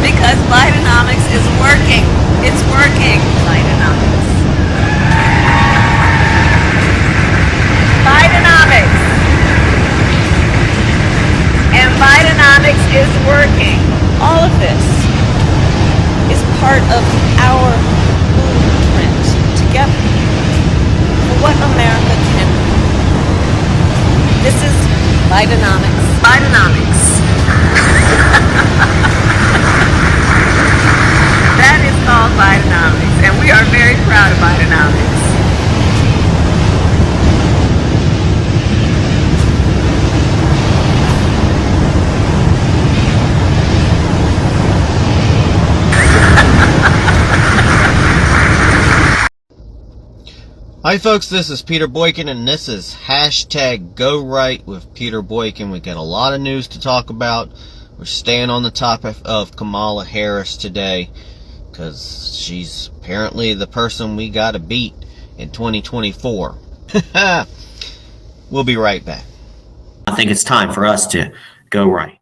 Because Bidenomics is working. It's working. Bidenomics. Bidenomics. And Bidenomics is working. All of this is part of our blueprint together for what America can be. This is Bidenomics. Bidenomics. That is called Bidenomics, and we are very proud of Bidenomics. Hi folks, this is Peter Boykin, and this is hashtag Go Right with Peter Boykin. We got a lot of news to talk about. We're staying on the topic of Kamala Harris today, because she's apparently the person we gotta beat in 2024. We'll be right back. I think it's time for us to go right.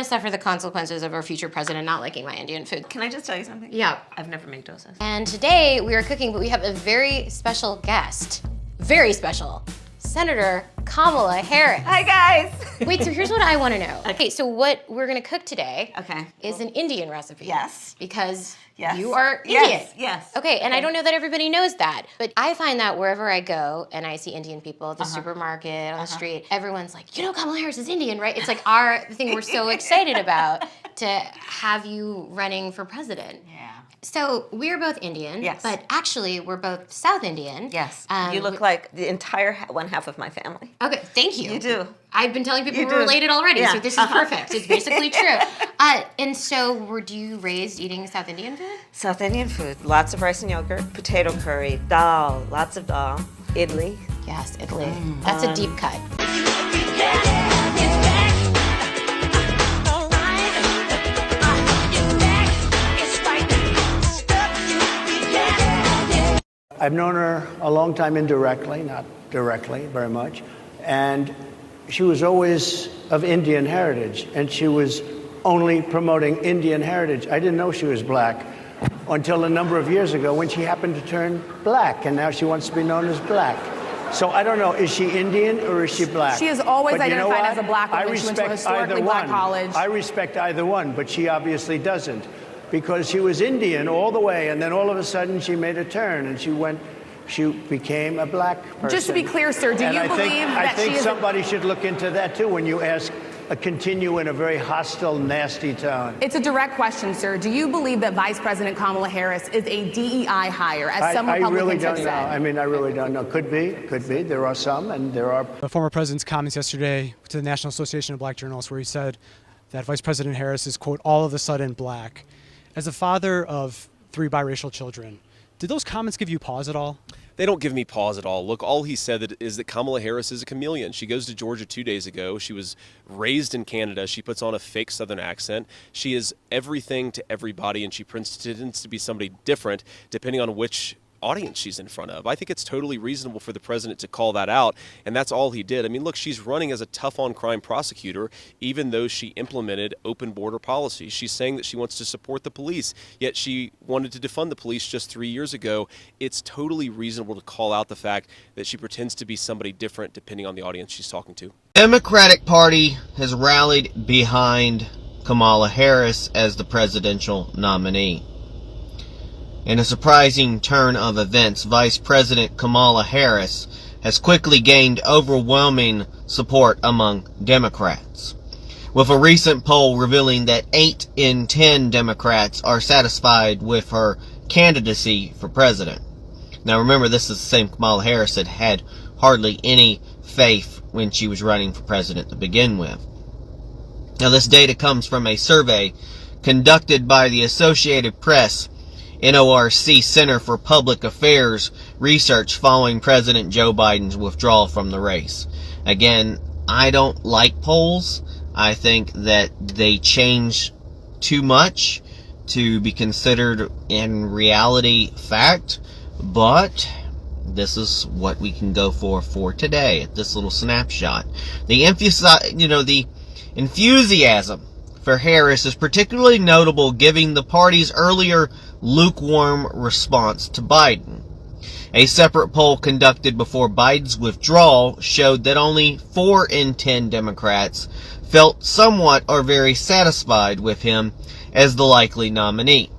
Suffer the consequences of our future president not liking my Indian food. Can I just tell you something? Yeah. I've never made dosas. And today we are cooking, but we have a very special guest. Very special. Senator Kamala Harris. Hi guys. Wait, so here's what I want to know. Okay, so what we're gonna cook today is an Indian recipe. Yes. Because yes. You are Indian. Yes. Okay, and I don't know that everybody knows that, but I find that wherever I go and I see Indian people at the supermarket, on the street, everyone's like, you know Kamala Harris is Indian, right? It's like our thing we're so excited about to have you running for president. Yeah. So we're both Indian, yes. But actually we're both South Indian. Yes. You look like the entire one half of my family. Okay, thank you. You do. I've been telling people we're related already, so this is perfect. It's basically true. And so, were you raised eating South Indian food? South Indian food. Lots of rice and yogurt, potato curry, dal, lots of dal, idli. Yes, idli. That's a deep cut. I've known her a long time indirectly, not directly very much, and she was always of Indian heritage, and she was only promoting Indian heritage. I didn't know she was black until a number of years ago when she happened to turn black, and now she wants to be known as black. So I don't know, is she Indian or is she black? She is always but identified as a black woman. She went to a historically black college. I respect either one, but she obviously doesn't, because she was Indian all the way, and then all of a sudden she made a turn, and she became a black person. Just to be clear, sir, do you believe that she is... I think somebody should look into that, too, when you continue in a very hostile, nasty tone. It's a direct question, sir. Do you believe that Vice President Kamala Harris is a DEI hire, as some Republicans have said? I really don't know. I mean, I really don't know. Could be. There are some, and there are... The former president's comments yesterday to the National Association of Black Journalists, where he said that Vice President Harris is, quote, all of a sudden black. As a father of 3 biracial children, did those comments give you pause at all? They don't give me pause at all. Look, all he said is that Kamala Harris is a chameleon. She goes to Georgia 2 days ago. She was raised in Canada. She puts on a fake Southern accent. She is everything to everybody, and she pretends to be somebody different depending on which audience she's in front of. I think it's totally reasonable for the president to call that out, and that's all he did. I mean, look, she's running as a tough-on-crime prosecutor, even though she implemented open border policies. She's saying that she wants to support the police, yet she wanted to defund the police just 3 years ago. It's totally reasonable to call out the fact that she pretends to be somebody different depending on the audience she's talking to. Democratic Party has rallied behind Kamala Harris as the presidential nominee. In a surprising turn of events, Vice President Kamala Harris has quickly gained overwhelming support among Democrats, with a recent poll revealing that 8 in 10 Democrats are satisfied with her candidacy for president. Now remember, this is the same Kamala Harris that had hardly any faith when she was running for president to begin with. Now this data comes from a survey conducted by the Associated Press NORC Center for Public Affairs research following President Joe Biden's withdrawal from the race. Again, I don't like polls. I think that they change too much to be considered in reality fact, but this is what we can go for today at this little snapshot. The enthusiasm for Harris is particularly notable given the party's earlier lukewarm response to Biden. A separate poll conducted before Biden's withdrawal showed that only 4 in 10 Democrats felt somewhat or very satisfied with him as the likely nominee.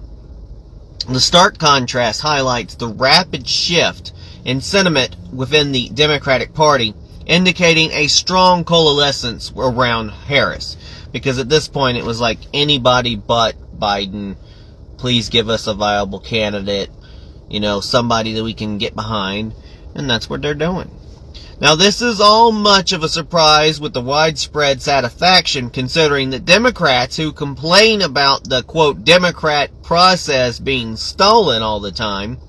The stark contrast highlights the rapid shift in sentiment within the Democratic Party, indicating a strong coalescence around Harris. Because at this point it was like anybody but Biden, please give us a viable candidate, somebody that we can get behind, and that's what they're doing. Now, this is all much of a surprise with the widespread satisfaction, considering that Democrats who complain about the, quote, Democrat process being stolen all the time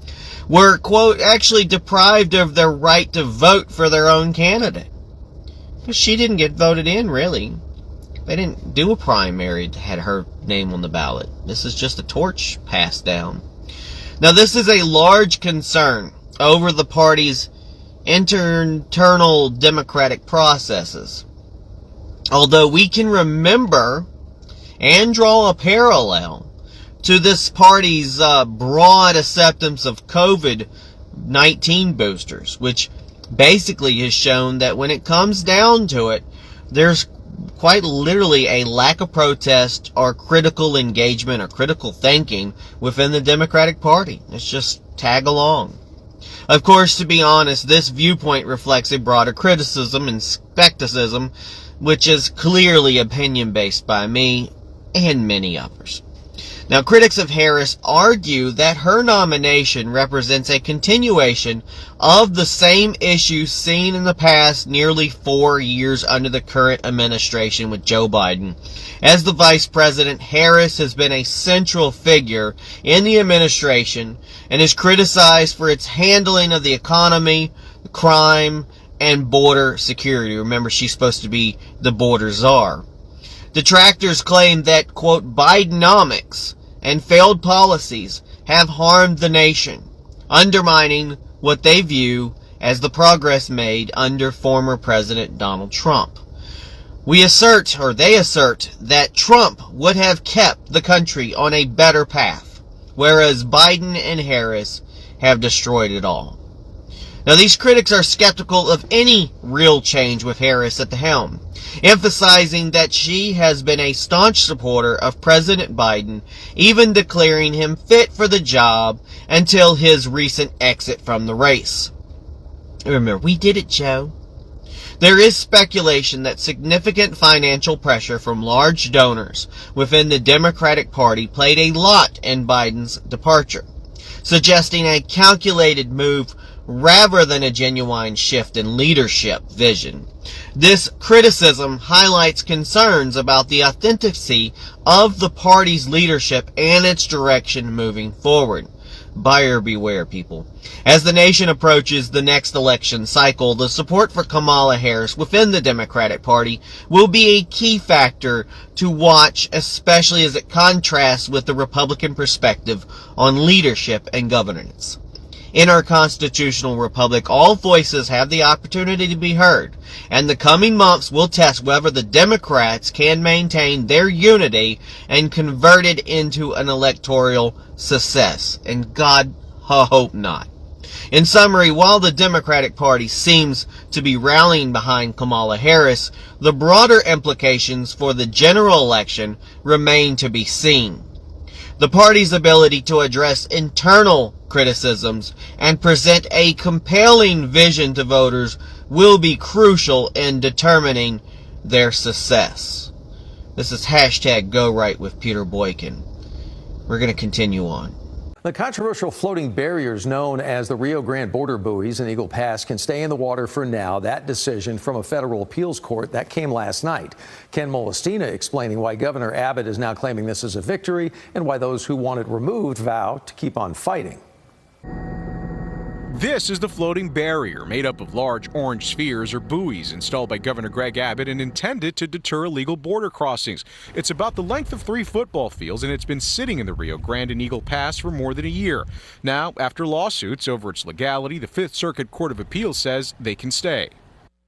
were, quote, actually deprived of their right to vote for their own candidate. Because she didn't get voted in, really. They didn't do a primary that had her name on the ballot. This is just a torch passed down. Now, this is a large concern over the party's internal democratic processes. Although we can remember and draw a parallel to this party's broad acceptance of COVID-19 boosters, which basically has shown that when it comes down to it, there's quite literally a lack of protest or critical engagement or critical thinking within the Democratic Party. It's just tag along. Of course, to be honest, this viewpoint reflects a broader criticism and skepticism, which is clearly opinion-based by me and many others. Now, critics of Harris argue that her nomination represents a continuation of the same issues seen in the past nearly 4 years under the current administration with Joe Biden. As the vice president, Harris has been a central figure in the administration and is criticized for its handling of the economy, crime, and border security. Remember, she's supposed to be the border czar. Detractors claim that, quote, Bidenomics and failed policies have harmed the nation, undermining what they view as the progress made under former President Donald Trump. They assert that Trump would have kept the country on a better path, whereas Biden and Harris have destroyed it all. Now, these critics are skeptical of any real change with Harris at the helm, emphasizing that she has been a staunch supporter of President Biden, even declaring him fit for the job until his recent exit from the race. Remember, we did it, Joe. There is speculation that significant financial pressure from large donors within the Democratic Party played a lot in Biden's departure, suggesting a calculated move rather than a genuine shift in leadership vision. This criticism highlights concerns about the authenticity of the party's leadership and its direction moving forward. Buyer beware, people. As the nation approaches the next election cycle, the support for Kamala Harris within the Democratic Party will be a key factor to watch, especially as it contrasts with the Republican perspective on leadership and governance. In our constitutional republic, all voices have the opportunity to be heard, and the coming months will test whether the Democrats can maintain their unity and convert it into an electoral success. And God, I hope not. In summary, while the Democratic Party seems to be rallying behind Kamala Harris, the broader implications for the general election remain to be seen. The party's ability to address internal criticisms and present a compelling vision to voters will be crucial in determining their success. This is #GoRight with Peter Boykin. We're going to continue on. The controversial floating barriers known as the Rio Grande border buoys in Eagle Pass can stay in the water for now. That decision from a federal appeals court that came last night. Ken Molestina explaining why Governor Abbott is now claiming this is a victory and why those who want it removed vow to keep on fighting. This is the floating barrier, made up of large orange spheres or buoys installed by Governor Greg Abbott and intended to deter illegal border crossings. It's about the length of 3 football fields, and it's been sitting in the Rio Grande and Eagle Pass for more than a year. Now, after lawsuits over its legality, the Fifth Circuit Court of Appeals says they can stay.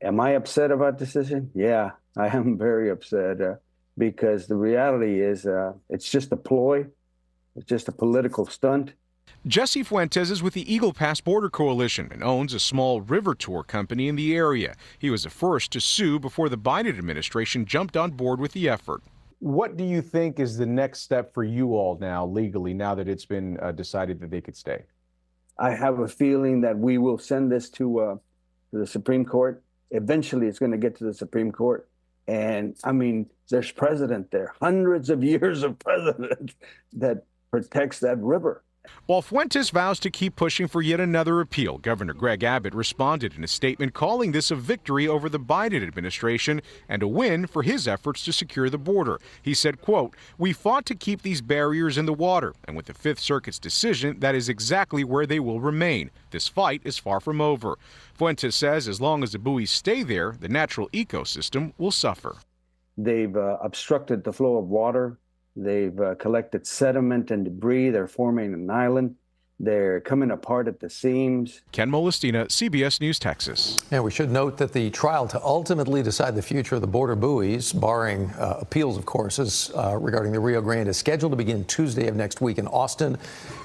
Am I upset about the decision? Yeah, I am very upset because the reality is it's just a ploy. It's just a political stunt. Jesse Fuentes is with the Eagle Pass Border Coalition and owns a small river tour company in the area. He was the first to sue before the Biden administration jumped on board with the effort. What do you think is the next step for you all now legally, now that it's been decided that they could stay? I have a feeling that we will send this to the Supreme Court. Eventually, it's going to get to the Supreme Court. And I mean, there's precedent there, hundreds of years of precedent that protects that river. While Fuentes vows to keep pushing for yet another appeal, Governor Greg Abbott responded in a statement calling this a victory over the Biden administration and a win for his efforts to secure the border. He said, quote, "We fought to keep these barriers in the water, and with the Fifth Circuit's decision, that is exactly where they will remain. This fight is far from over." Fuentes says as long as the buoys stay there, the natural ecosystem will suffer. They've obstructed the flow of water. They've collected sediment and debris. They're forming an island. They're coming apart at the seams. Ken Molestina, CBS News, Texas. And we should note that the trial to ultimately decide the future of the border buoys, barring appeals, of course, regarding the Rio Grande, is scheduled to begin Tuesday of next week in Austin,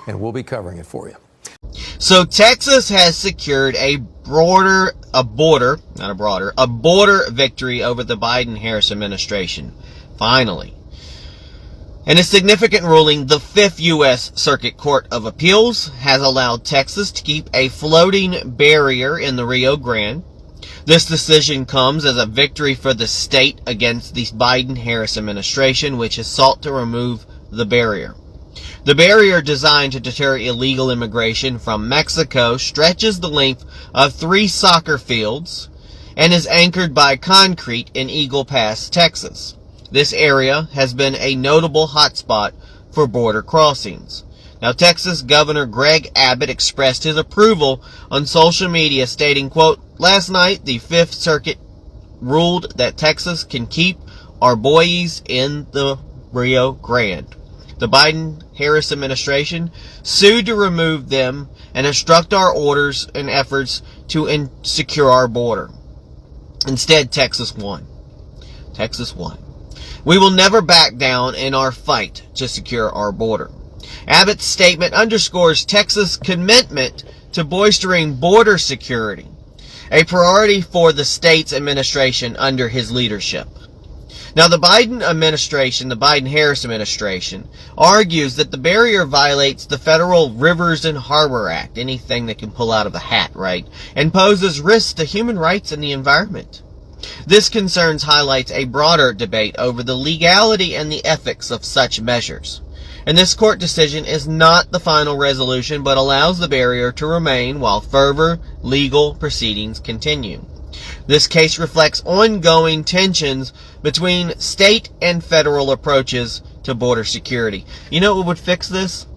and we'll be covering it for you. So Texas has secured a border victory over the Biden-Harris administration. Finally. In a significant ruling, the 5th U.S. Circuit Court of Appeals has allowed Texas to keep a floating barrier in the Rio Grande. This decision comes as a victory for the state against the Biden-Harris administration, which has sought to remove the barrier. The barrier, designed to deter illegal immigration from Mexico, stretches the length of 3 soccer fields and is anchored by concrete in Eagle Pass, Texas. This area has been a notable hotspot for border crossings. Now, Texas Governor Greg Abbott expressed his approval on social media, stating, quote, "Last night, the 5th Circuit ruled that Texas can keep our buoys in the Rio Grande. The Biden-Harris administration sued to remove them and obstruct our orders and efforts to secure our border. Instead, Texas won. Texas won. We will never back down in our fight to secure our border." Abbott's statement underscores Texas' commitment to bolstering border security, a priority for the state's administration under his leadership. Now, the Biden-Harris administration, argues that the barrier violates the Federal Rivers and Harbor Act, anything that can pull out of the hat, right, and poses risks to human rights and the environment. This concerns highlights a broader debate over the legality and the ethics of such measures. And this court decision is not the final resolution, but allows the barrier to remain while further legal proceedings continue. This case reflects ongoing tensions between state and federal approaches to border security. You know what would fix this?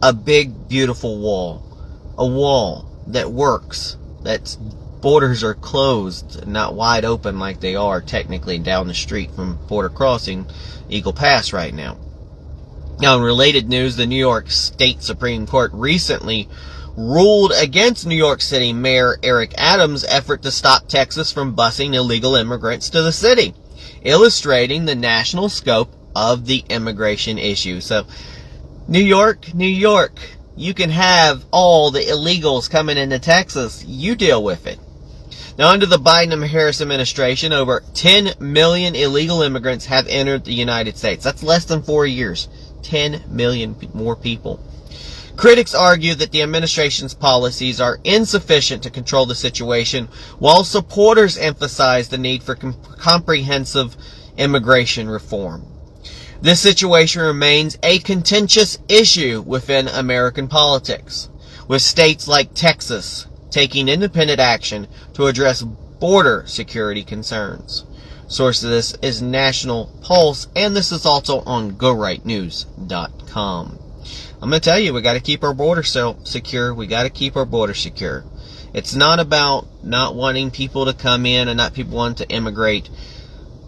A big, beautiful wall. A wall that works, that's borders are closed, not wide open like they are technically down the street from border crossing Eagle Pass right now. Now, in related news, the New York State Supreme Court recently ruled against New York City Mayor Eric Adams' effort to stop Texas from busing illegal immigrants to the city, illustrating the national scope of the immigration issue. So, New York, you can have all the illegals coming into Texas. You deal with it. Now, under the Biden-Harris administration, over 10 million illegal immigrants have entered the United States. That's less than 4 years. 10 million more people. Critics argue that the administration's policies are insufficient to control the situation, while supporters emphasize the need for comprehensive immigration reform. This situation remains a contentious issue within American politics, with states like Texas taking independent action to address border security concerns. Source of this is National Pulse, and this is also on GoRightNews.com. I'm going to tell you, we got to keep our border secure. We got to keep our border secure. It's not about not wanting people to come in and not people wanting to immigrate.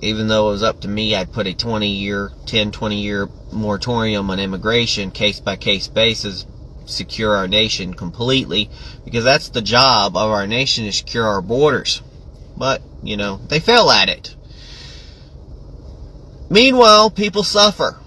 Even though it was up to me, I'd put a 20-year moratorium on immigration, case-by-case basis, secure our nation completely, because that's the job of our nation, is secure our borders. But, you know, they fail at it. Meanwhile, people suffer.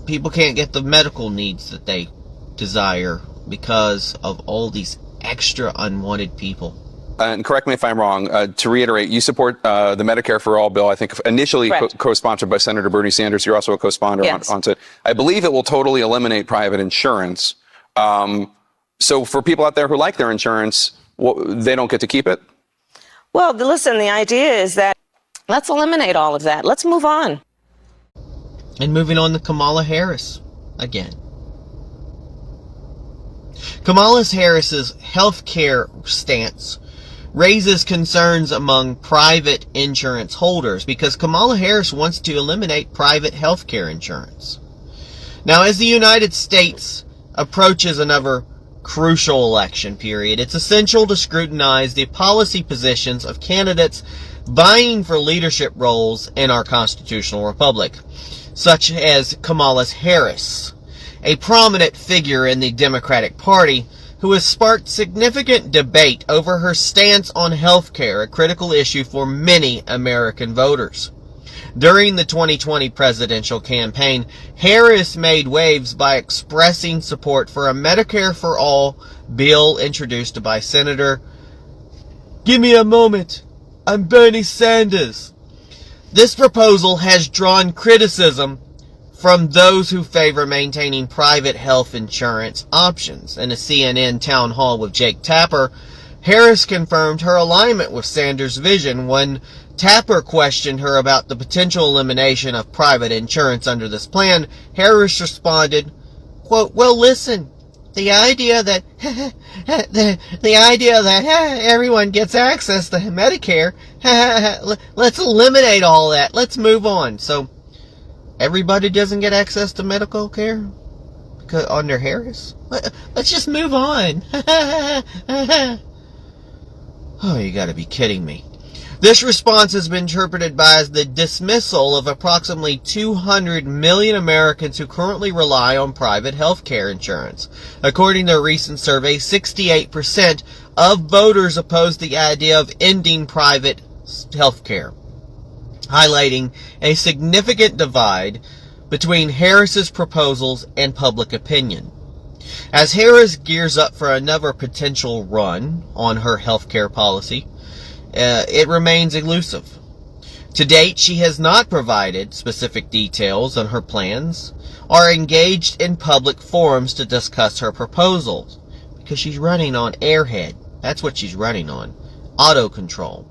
People can't get the medical needs that they desire because of all these extra unwanted people. And correct me if I'm wrong, to reiterate, you support the Medicare for All bill, I think initially co-sponsored by Senator Bernie Sanders. You're also a co-sponsor on it. I believe it will totally eliminate private insurance. So for people out there who like their insurance, they don't get to keep it? Well, listen, the idea is that let's eliminate all of that. Let's move on. And moving on to Kamala Harris again. Kamala Harris's health care stance raises concerns among private insurance holders because Kamala Harris wants to eliminate private health care insurance. Now, as the United States approaches another crucial election period, it's essential to scrutinize the policy positions of candidates vying for leadership roles in our constitutional republic, such as Kamala Harris, a prominent figure in the Democratic Party who has sparked significant debate over her stance on health care, a critical issue for many American voters. During the 2020 presidential campaign, Harris made waves by expressing support for a Medicare for All bill introduced by Senator, give me a moment, I'm Bernie Sanders. This proposal has drawn criticism from those who favor maintaining private health insurance options. In a CNN town hall with Jake Tapper, Harris confirmed her alignment with Sanders' vision. When Tapper questioned her about the potential elimination of private insurance under this plan, Harris responded, quote, well, listen, the idea that everyone gets access to Medicare, let's eliminate all that. Let's move on. So everybody doesn't get access to medical care because under Harris? Let's just move on. Oh, you gotta be kidding me. This response has been interpreted as the dismissal of approximately 200 million Americans who currently rely on private health care insurance. According to a recent survey, 68% of voters oppose the idea of ending private health care, highlighting a significant divide between Harris's proposals and public opinion. As Harris gears up for another potential run on her health care policy, it remains elusive. To date, she has not provided specific details on her plans or engaged in public forums to discuss her proposals because she's running on airhead. That's what she's running on. Auto control.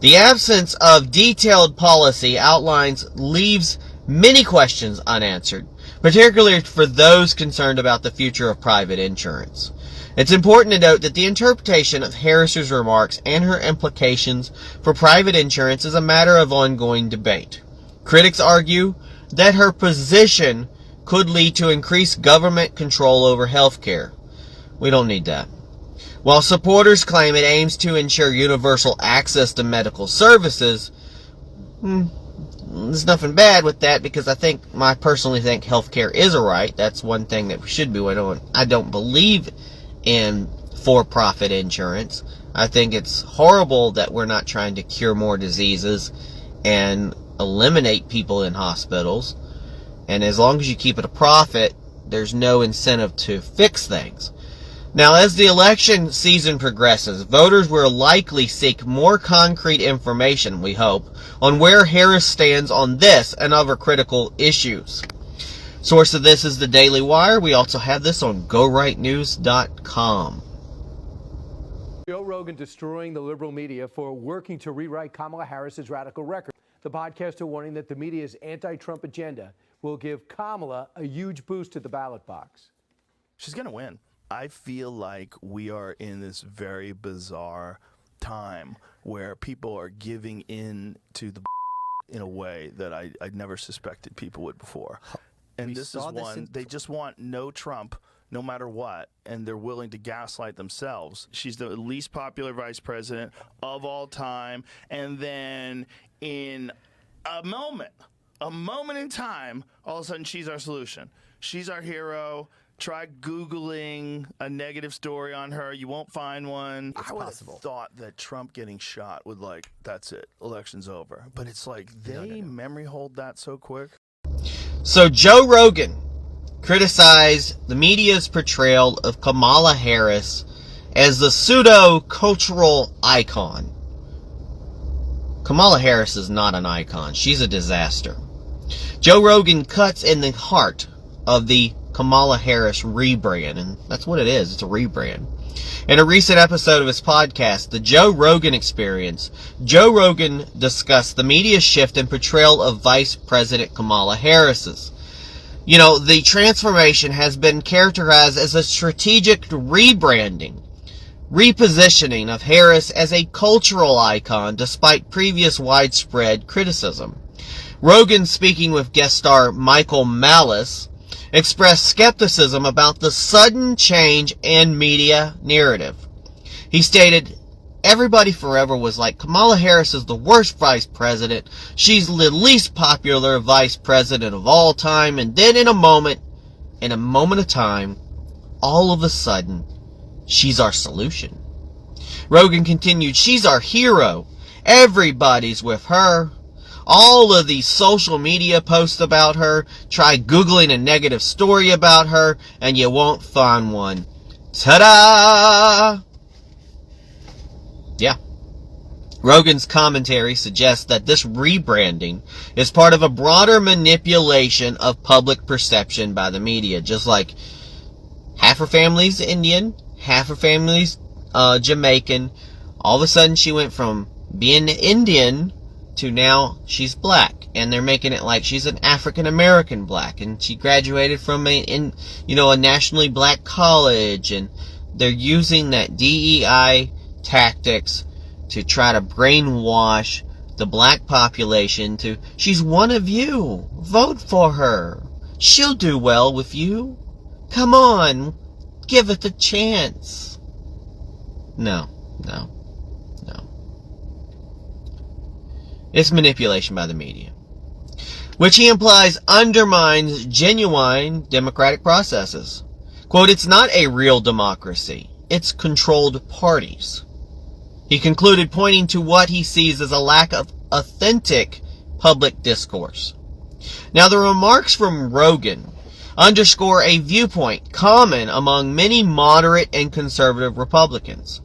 The absence of detailed policy outlines leaves many questions unanswered, particularly for those concerned about the future of private insurance. It's important to note that the interpretation of Harris's remarks and her implications for private insurance is a matter of ongoing debate. Critics argue that her position could lead to increased government control over health care. We don't need that. While supporters claim it aims to ensure universal access to medical services, there's nothing bad with that because I personally think healthcare is a right. That's one thing that we should be doing. I don't believe in for-profit insurance. I think it's horrible that we're not trying to cure more diseases and eliminate people in hospitals. And as long as you keep it a profit, there's no incentive to fix things. Now, as the election season progresses, voters will likely seek more concrete information, we hope, on where Harris stands on this and other critical issues. Source of this is the Daily Wire. We also have this on GoRightNews.com. Joe Rogan destroying the liberal media for working to rewrite Kamala Harris's radical record. The podcaster warning that the media's anti-Trump agenda will give Kamala a huge boost to the ballot box. She's going to win. I feel like we are in this very bizarre time where people are giving in to the in a way that I never suspected people would before. And this is one, they just want no Trump no matter what, and they're willing to gaslight themselves. She's the least popular vice president of all time, and then in a moment in time, all of a sudden she's our solution. She's our hero. Try Googling a negative story on her. You won't find one. I would have thought that Trump getting shot would, like, that's it, election's over. But it's like they memory hold that so quick. So Joe Rogan criticized the media's portrayal of Kamala Harris as the pseudo-cultural icon. Kamala Harris is not an icon. She's a disaster. Joe Rogan cuts in the heart of the Kamala Harris rebrand, and that's what it is. It's a rebrand. In a recent episode of his podcast, The Joe Rogan Experience, Joe Rogan discussed the media's shift in portrayal of Vice President Kamala Harris's. You know, the transformation has been characterized as a strategic rebranding, repositioning of Harris as a cultural icon despite previous widespread criticism. Rogan, speaking with guest star Michael Malice, expressed skepticism about the sudden change in media narrative. He stated, "Everybody forever was like, Kamala Harris is the worst vice president. She's the least popular vice president of all time. And then in a moment of time, all of a sudden, she's our solution." Rogan continued, "She's our hero. Everybody's with her. All of these social media posts about her, try Googling a negative story about her, and you won't find one. Ta-da!" Yeah. Rogan's commentary suggests that this rebranding is part of a broader manipulation of public perception by the media. Just like half her family's Indian, half her family's Jamaican. All of a sudden she went from being Indian to now she's black, and they're making it like she's an African American black, and she graduated from a nationally black college, and they're using that DEI tactics to try to brainwash the black population to, she's one of you, vote for her, she'll do well with you, come on, give it a chance. No. It's manipulation by the media, which he implies undermines genuine democratic processes. Quote, "It's not a real democracy. It's controlled parties." He concluded, pointing to what he sees as a lack of authentic public discourse. Now, the remarks from Rogan underscore a viewpoint common among many moderate and conservative Republicans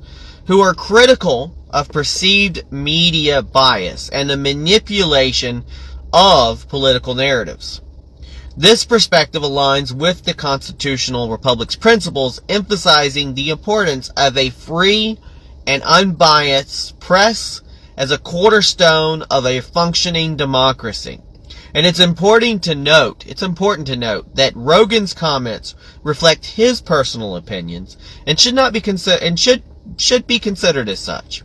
who are critical of perceived media bias and the manipulation of political narratives. This perspective aligns with the constitutional republic's principles, emphasizing the importance of a free and unbiased press as a cornerstone of a functioning democracy. And it's important to note that Rogan's comments reflect his personal opinions and should be considered as such.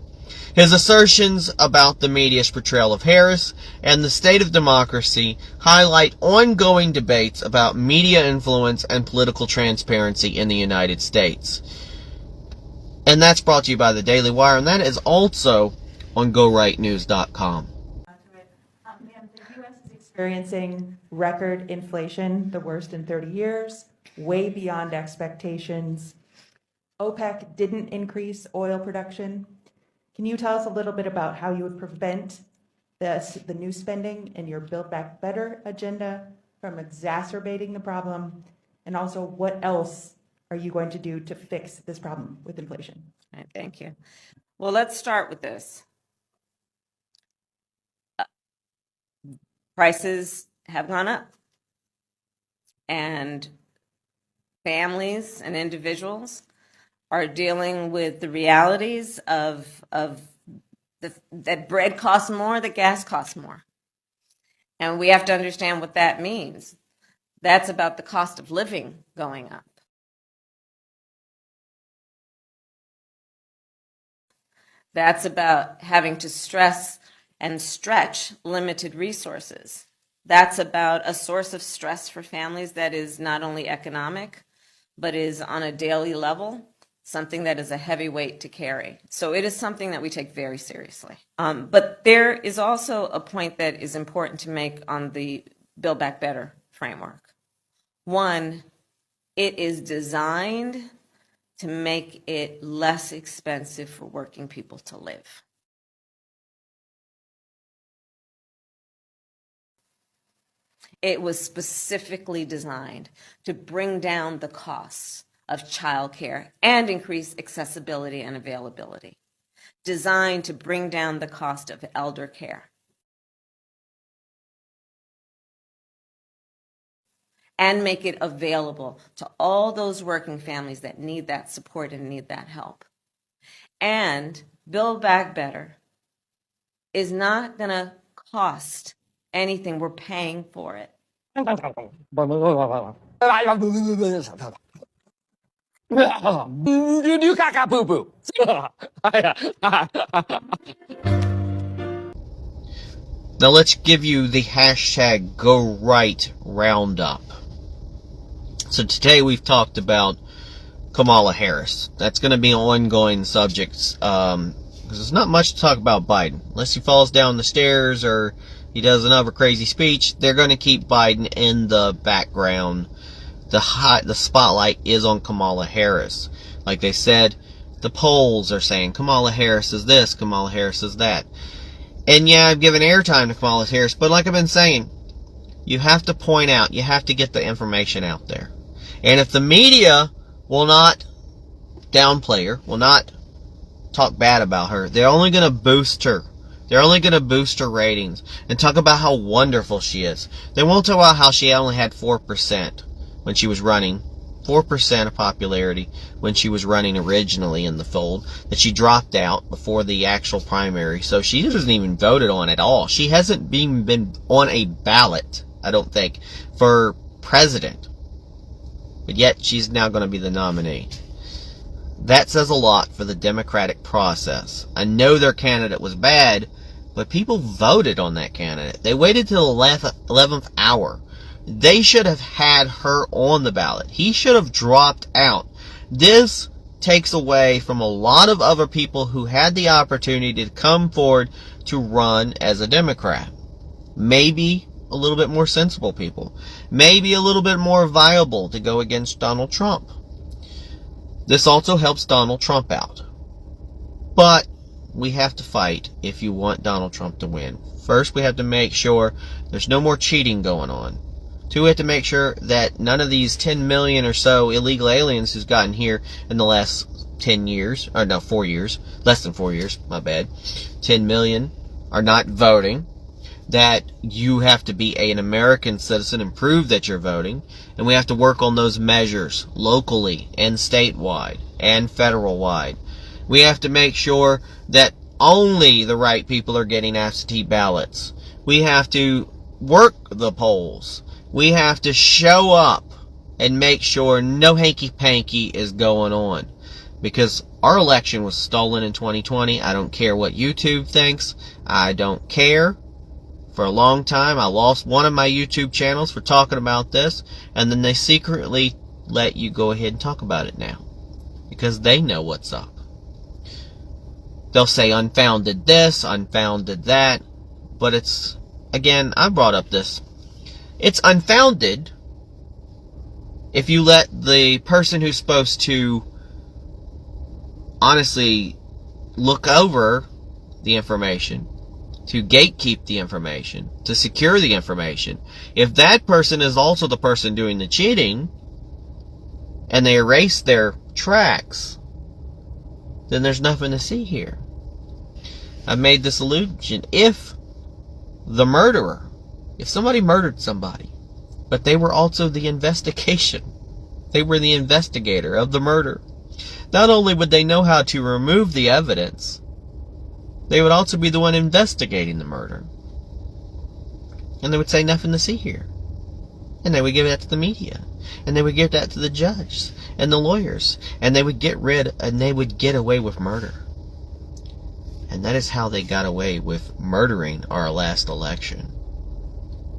His assertions about the media's portrayal of Harris and the state of democracy highlight ongoing debates about media influence and political transparency in the United States. And that's brought to you by the Daily Wire, and that is also on GoRightNews.com. The U.S. is experiencing record inflation, the worst in 30 years, way beyond expectations. OPEC didn't increase oil production. Can you tell us a little bit about how you would prevent the new spending in your Build Back Better agenda from exacerbating the problem? And also, what else are you going to do to fix this problem with inflation? All right, thank you. Well, let's start with this. Prices have gone up, and families and individuals are dealing with the realities of that bread costs more, that gas costs more. And we have to understand what that means. That's about the cost of living going up. That's about having to stress and stretch limited resources. That's about a source of stress for families that is not only economic, but is on a daily level, something that is a heavy weight to carry. So it is something that we take very seriously. But there is also a point that is important to make on the Build Back Better framework. One, it is designed to make it less expensive for working people to live. It was specifically designed to bring down the costs of childcare and increase accessibility and availability. Designed to bring down the cost of elder care. And make it available to all those working families that need that support and need that help. And Build Back Better is not going to cost anything. We're paying for it. Now let's give you the hashtag #GoRight Roundup. So today we've talked about Kamala Harris. That's going to be ongoing subjects, because there's not much to talk about Biden. Unless he falls down the stairs or he does another crazy speech, they're going to keep Biden in the background. The spotlight is on Kamala Harris. Like they said, the polls are saying Kamala Harris is this, Kamala Harris is that. And yeah, I've given airtime to Kamala Harris, but like I've been saying, you have to point out, you have to get the information out there. And if the media will not downplay her, will not talk bad about her, they're only going to boost her. They're only going to boost her ratings and talk about how wonderful she is. They won't talk about how she only had 4% when she was running. 4% of popularity when she was running originally in the fold, that she dropped out before the actual primary, so she wasn't even voted on at all. She hasn't been on a ballot, I don't think, for president, but yet she's now going to be the nominee. That says a lot for the democratic process. I know their candidate was bad, but people voted on that candidate. They waited till the 11th hour. They should have had her on the ballot. He should have dropped out. This takes away from a lot of other people who had the opportunity to come forward to run as a Democrat. Maybe a little bit more sensible people. Maybe a little bit more viable to go against Donald Trump. This also helps Donald Trump out. But we have to fight if you want Donald Trump to win. First, we have to make sure there's no more cheating going on. Two, we have to make sure that none of these 10 million or so illegal aliens who's gotten here in the last 10 years, or no, 4 years, less than 4 years, my bad, 10 million are not voting. That you have to be an American citizen and prove that you're voting. And we have to work on those measures locally and statewide and federal-wide. We have to make sure that only the right people are getting absentee ballots. We have to work the polls. We have to show up and make sure no hanky-panky is going on. Because our election was stolen in 2020. I don't care what YouTube thinks. I don't care. For a long time, I lost one of my YouTube channels for talking about this. And then they secretly let you go ahead and talk about it now. Because they know what's up. They'll say unfounded this, unfounded that. But it's, again, I brought up this. It's unfounded if you let the person who's supposed to honestly look over the information, to gatekeep the information, to secure the information, if that person is also the person doing the cheating, and they erase their tracks, then there's nothing to see here. I made this allusion. If the murderer, if somebody murdered somebody, but they were also the investigation, they were the investigator of the murder, not only would they know how to remove the evidence, they would also be the one investigating the murder. And they would say nothing to see here. And they would give that to the media. And they would give that to the judges and the lawyers. And they would get rid, and they would get away with murder. And that is how they got away with murdering our last election.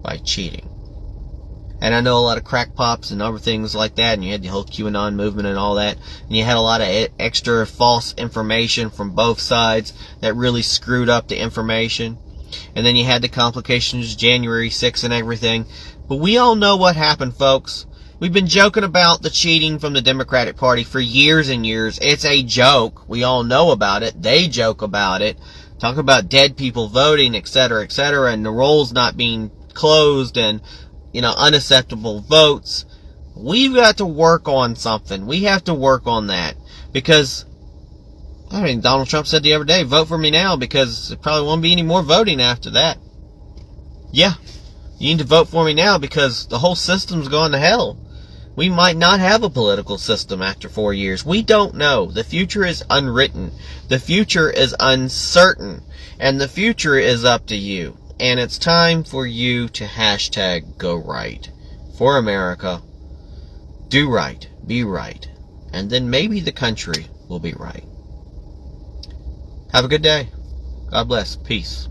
By cheating. And I know a lot of crackpops and other things like that, and you had the whole QAnon movement and all that, and you had a lot of extra false information from both sides that really screwed up the information. And then you had the complications, January 6th and everything. But we all know what happened, folks. We've been joking about the cheating from the Democratic Party for years and years. It's a joke. We all know about it. They joke about it. Talk about dead people voting, etc., and the rolls not being closed and, unacceptable votes. We've got to work on something. We have to work on that. Because, Donald Trump said the other day, vote for me now because there probably won't be any more voting after that. Yeah, you need to vote for me now because the whole system's gone to hell. We might not have a political system after 4 years. We don't know. The future is unwritten. The future is uncertain. And the future is up to you. And it's time for you to hashtag go right. For America. Do right. Be right. And then maybe the country will be right. Have a good day. God bless. Peace.